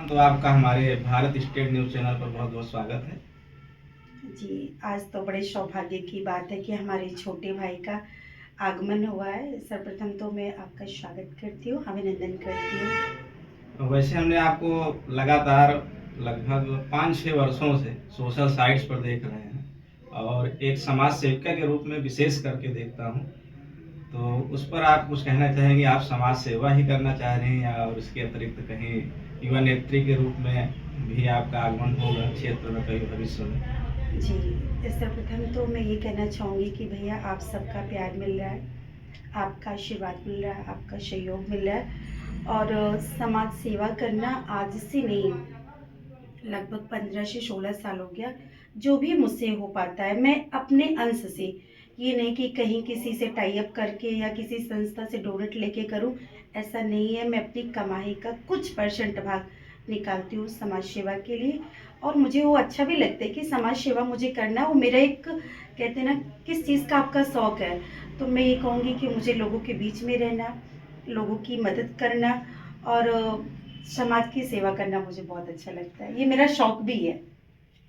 तो आपका हमारे भारत स्टेट न्यूज़ चैनल पर बहुत बहुत स्वागत है। जी, आज तो बड़े सौभाग्य की बात है कि हमारे छोटे भाई का आगमन हुआ है। सर्वप्रथम तो मैं आपका स्वागत करती हूँ, अभिनंदन करती हूँ। वैसे हमने आपको लगातार लगभग 5-6 वर्षों से सोशल साइट्स पर देख रहे हैं और एक समाज सेविका के रूप में विशेष करके देखता हूँ। तो उस पर आप कुछ कहना चाहेंगे? आप समाज सेवा ही करना चाह रहे हैं या और इसके अतिरिक्त कहीं युवा नेत्री के रूप में भी आपका आगमन होगा क्षेत्र में कहीं भविष्य में? जी, सर्वप्रथम तो मैं ये कहना चाहूँगी कि भैया आप सबका प्यार मिल रहा है, आपका आशीर्वाद मिल रहा है, आपका सहयोग मिल रहा है और समाज सेवा करना आज से नहीं, लगभग 15 से 16 साल हो गया। जो भी मुझसे हो पाता है मैं अपने अंश से, ये नहीं कि कहीं किसी से टाई अप करके या किसी संस्था से डोनेट लेके करूं, ऐसा नहीं है। मैं अपनी कमाई का कुछ परसेंट भाग निकालती हूँ समाज सेवा के लिए और मुझे वो अच्छा भी लगता है कि समाज सेवा मुझे करना वो मेरा एक, कहते हैं ना, किस चीज़ का आपका शौक है, तो मैं ये कहूँगी कि मुझे लोगों के बीच में रहना, लोगों की मदद करना और समाज की सेवा करना मुझे बहुत अच्छा लगता है। ये मेरा शौक भी है।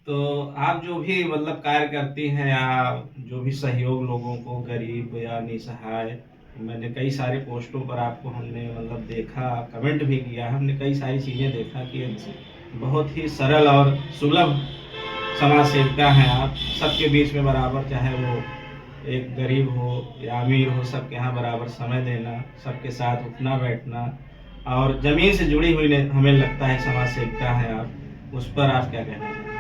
तो आप जो भी मतलब कार्य करती हैं या जो भी सहयोग लोगों को गरीब या निसहाय, मैंने कई सारे पोस्टों पर आपको हमने मतलब देखा, कमेंट भी किया है, हमने कई सारी चीज़ें देखा कि जी। बहुत ही सरल और सुलभ समाज सेविका हैं आप। सबके बीच में बराबर, चाहे वो एक गरीब हो या अमीर हो, सबके यहाँ बराबर समय देना, सबके साथ उठना बैठना और ज़मीन से जुड़ी हुई हमें लगता है समाज सेविका हैं आप। उस पर आप क्या कहना चाहेंगे?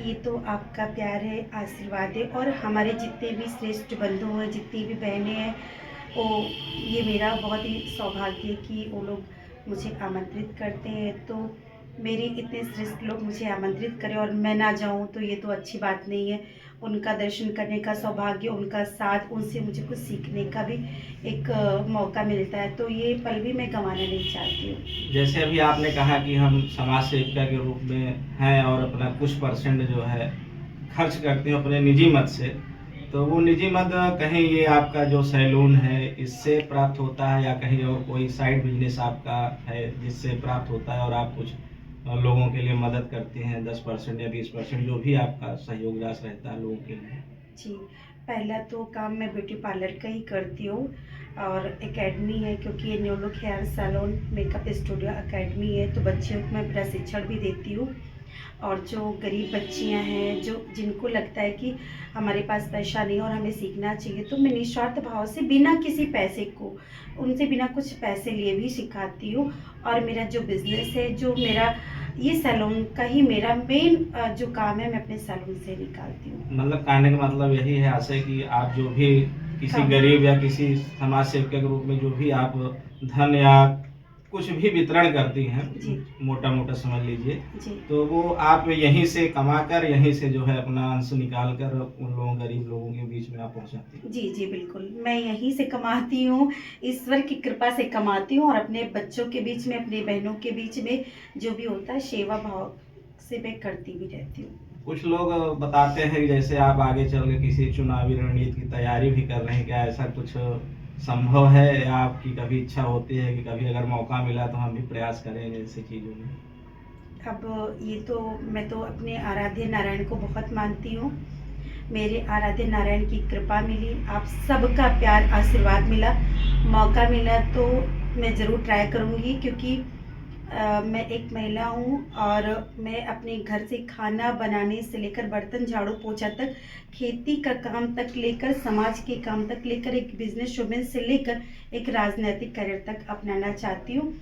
ये तो आपका प्यार है, आशीर्वाद है और हमारे जितने भी श्रेष्ठ बंधु हैं, जितनी भी बहनें हैं, वो, ये मेरा बहुत ही सौभाग्य है कि वो लोग मुझे आमंत्रित करते हैं। तो मेरे इतने श्रेष्ठ लोग मुझे आमंत्रित करें और मैं ना जाऊं तो ये तो अच्छी बात नहीं है। उनका दर्शन करने का सौभाग्य, उनका साथ, उनसे मुझे कुछ सीखने का भी एक मौका मिलता है, तो ये पल भी मैं गंवाना नहीं चाहती हूँ। जैसे अभी आपने कहा कि हम समाज सेविका के रूप में हैं और अपना कुछ परसेंट जो है खर्च करते हैं अपने निजी मद से, तो वो निजी मद कहीं ये आपका जो सैलून है इससे प्राप्त होता है या कहीं और कोई साइड बिजनेस आपका है जिससे प्राप्त होता है और आप कुछ लोगों के लिए मदद करते हैं 10% या 20% जो भी आपका सहयोग राशि रहता है लोगों के लिए? जी, पहला तो काम मैं ब्यूटी पार्लर का ही करती हूँ और एकेडमी है, क्योंकि ये new look hair salon makeup studio academy है, तो बच्चियों को मैं प्रशिक्षण भी देती हूँ। और जो गरीब बच्चियां हैं, जो जिनको लगता है कि हमारे पास पैसा नहीं और हमें सीखना चाहिए, तो मैं निस्वार्थ भाव से बिना किसी पैसे को, उनसे बिना कुछ पैसे लिए भी सिखाती हूँ। और मेरा जो बिजनेस है, जो मेरा ये सैलून का ही मेरा मेन जो काम है, मैं अपने सैलून से निकालती हूँ। मतलब कहने का मतलब यही है आशय कि आप जो भी किसी कम। गरीब या किसी समाज सेविका के रूप में जो भी आप धन या कुछ भी वितरण करती हैं, जी। मोटा मोटा समझ लीजिए, जी। तो वो आप यहीं से कमाकर यहीं से जो है अपना अंश निकाल कर उन लोगों गरीब लोगों के बीच में आप पहुंचाती हैं। जी, जी, बिल्कुल। मैं यहीं से कमाती हूँ, ईश्वर की कृपा से कमाती हूँ और अपने बच्चों के बीच में, अपनी बहनों के बीच में जो भी होता है, सेवा भाव से मैं करती भी रहती हूँ। कुछ लोग बताते हैं कि जैसे आप आगे चल के किसी चुनावी रणनीति की तैयारी भी कर रहे हैं, क्या ऐसा कुछ संभव है या आपकी कभी इच्छा होती है कि कभी अगर मौका मिला तो हम भी प्रयास करेंगे ऐसी चीज़ों में? अब ये तो, मैं तो अपने आराध्य नारायण को बहुत मानती हूँ। मेरे आराध्य नारायण की कृपा मिली, आप सबका प्यार आशीर्वाद मिला, मौका मिला तो मैं ज़रूर ट्राई करूँगी, क्योंकि मैं एक महिला हूँ और मैं अपने घर से खाना बनाने से लेकर बर्तन झाड़ू पोछा तक, खेती का काम तक लेकर, समाज के काम तक लेकर, एक बिजनेस वुमेन से लेकर एक राजनैतिक करियर तक अपनाना चाहती हूँ।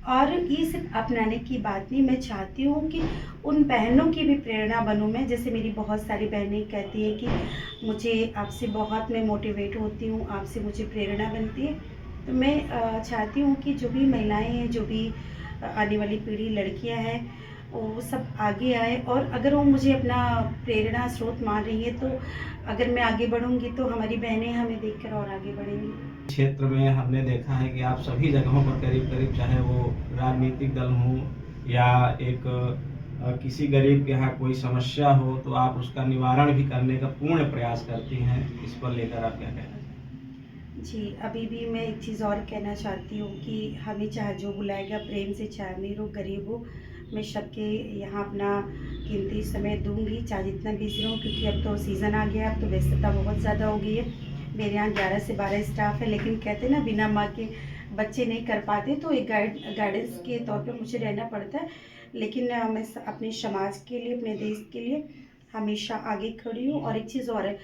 और ये सिर्फ अपनाने की बात नहीं, मैं चाहती हूँ कि उन बहनों की भी प्रेरणा बनूँ मैं, जैसे मेरी बहुत सारी बहनें कहती हैं कि मुझे आपसे बहुत, मैं मोटिवेट होती हूँ, आपसे मुझे प्रेरणा बनती है। तो मैं चाहती हूँ कि जो भी महिलाएं हैं, जो भी आने वाली पीढ़ी लड़कियां हैं, वो सब आगे आए और अगर वो मुझे अपना प्रेरणा स्रोत मान रही है, तो अगर मैं आगे बढ़ूँगी तो हमारी बहनें हमें देखकर और आगे बढ़ेंगी। क्षेत्र में हमने देखा है कि आप सभी जगहों पर करीब-करीब, चाहे वो राजनीतिक दल हों या एक किसी गरीब के यहाँ कोई समस्या हो, तो आप उसका निवारण भी करने का पूर्ण प्रयास करती हैं। इस पर लेकर आप क्या कहना चाहेंगे? जी, अभी भी मैं एक चीज़ और कहना चाहती हूँ कि हमें चाहे जो बुलाएगा प्रेम से, चाहे अमीर हो, गरीब हो, मैं सबके यहाँ अपना कीमती समय दूंगी, चाहे जितना बिजी रहूँ, क्योंकि अब तो सीज़न आ गया, अब तो व्यस्तता बहुत ज़्यादा हो गई है। मेरे यहाँ 11 से 12 स्टाफ है, लेकिन कहते हैं ना, बिना माँ के बच्चे नहीं कर पाते, तो एक गाइडेंस के तौर पे मुझे रहना पड़ता है। लेकिन मैं अपने समाज के लिए, अपने देश के लिए हमेशा आगे खड़ी हूँ। और एक चीज़ और है,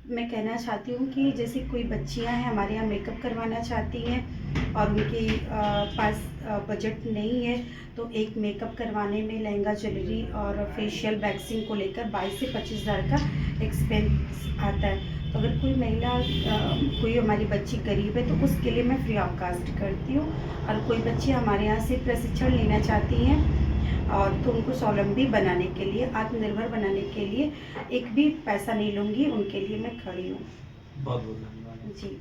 मैं कहना चाहती हूँ कि जैसे कोई बच्चियाँ हैं हमारे यहाँ मेकअप करवाना चाहती हैं और उनके पास बजट नहीं है, तो एक मेकअप करवाने में लहंगा, ज्वेलरी और फेशियल, वैक्सिंग को लेकर 22 से 25 हज़ार का एक्सपेंस आता है। तो अगर कोई महिला, कोई हमारी बच्ची गरीब है, तो उसके लिए मैं फ्री ऑफ कास्ट करती हूँ। और कोई बच्ची हमारे यहाँ से प्रशिक्षण लेना चाहती हैं और तो उनको स्वावलंबी बनाने के लिए, आत्मनिर्भर बनाने के लिए एक भी पैसा नहीं लूँगी, उनके लिए मैं खड़ी हूँ। बहुत बहुत धन्यवाद। जी।